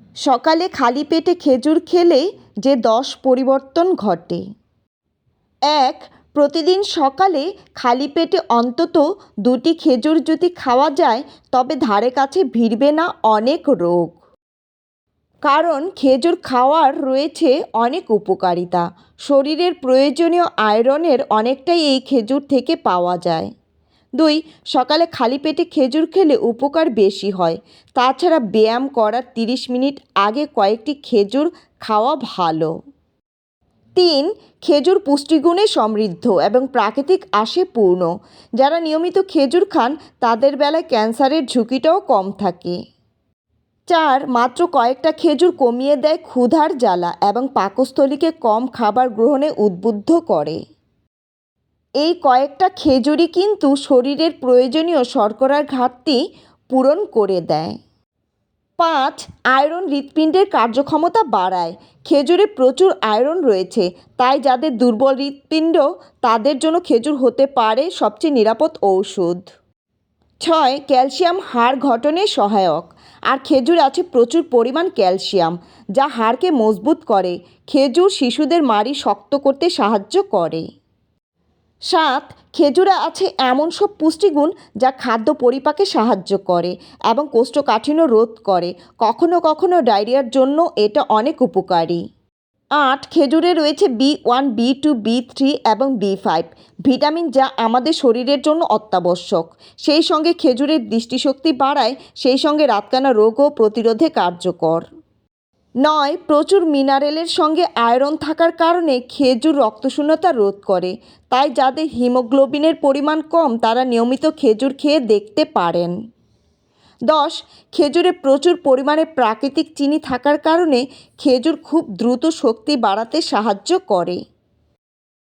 সকালে খালি পেটে খেজুর খেলে যে 10 পরিবর্তন ঘটে। 1. প্রতিদিন সকালে খালি পেটে অন্তত 2টি খেজুর যদি খাওয়া যায় তবে ধারে কাছে ভিড়বে না অনেক রোগ। কারণ খেজুর খাওয়ার রয়েছে অনেক উপকারিতা। শরীরের প্রয়োজনীয় আয়রনের অনেকটাই এই খেজুর থেকে পাওয়া যায়। 2. সকালে খালি পেটে খেজুর খেলে উপকার বেশি হয়। তাছাড়া ব্যায়াম করার 30 মিনিট আগে কয়েকটি খেজুর খাওয়া ভালো। 3. খেজুর পুষ্টিগুণে সমৃদ্ধ এবং প্রাকৃতিক আঁশে পূর্ণ। যারা নিয়মিত খেজুর খান তাদের বেলায় ক্যান্সারের ঝুঁকিটাও কম থাকে। 4. মাত্র কয়েকটা খেজুর কমিয়ে দেয় ক্ষুধার জ্বালা এবং পাকস্থলীকে কম খাবার গ্রহণে উদ্বুদ্ধ করে। এই কয়েকটা খেজুরই কিন্তু শরীরের প্রয়োজনীয় শর্করার ঘাটতি পূরণ করে দেয়। 5. আয়রন হৃৎপিণ্ডের কার্যক্ষমতা বাড়ায়। খেজুরে প্রচুর আয়রন রয়েছে, তাই যাদের দুর্বল হৃৎপিণ্ড তাদের জন্য খেজুর হতে পারে সবচেয়ে নিরাপদ ঔষধ। 6. ক্যালসিয়াম হাড় গঠনে সহায়ক। আর খেজুরে আছে প্রচুর পরিমাণ ক্যালসিয়াম, যা হাড়কে মজবুত করে। খেজুর শিশুদের মাড়ি শক্ত করতে সাহায্য করে। 7. খেজুরে আছে এমন সব পুষ্টিগুণ যা খাদ্য পরিপাকে সাহায্য করে এবং কোষ্ঠকাঠিন্য রোধ করে। কখনো কখনো ডায়রিয়ার জন্য এটা অনেক উপকারী। 8. খেজুরে রয়েছে B1, B2, B3 এবং B5 ভিটামিন, যা আমাদের শরীরের জন্য অত্যাবশ্যক। সেই সঙ্গে খেজুরের দৃষ্টিশক্তি বাড়ায়, সেই সঙ্গে রাতকানা রোগও প্রতিরোধে কার্যকর। 9. প্রচুর মিনারেলের সঙ্গে আয়রন থাকার কারণে খেজুর রক্তশূন্যতা রোধ করে। তাই যাদের হিমোগ্লোবিনের পরিমাণ কম তারা নিয়মিত খেজুর খেয়ে দেখতে পারেন। 10. খেজুরে প্রচুর পরিমাণে প্রাকৃতিক চিনি থাকার কারণে খেজুর খুব দ্রুত শক্তি বাড়াতে সাহায্য করে।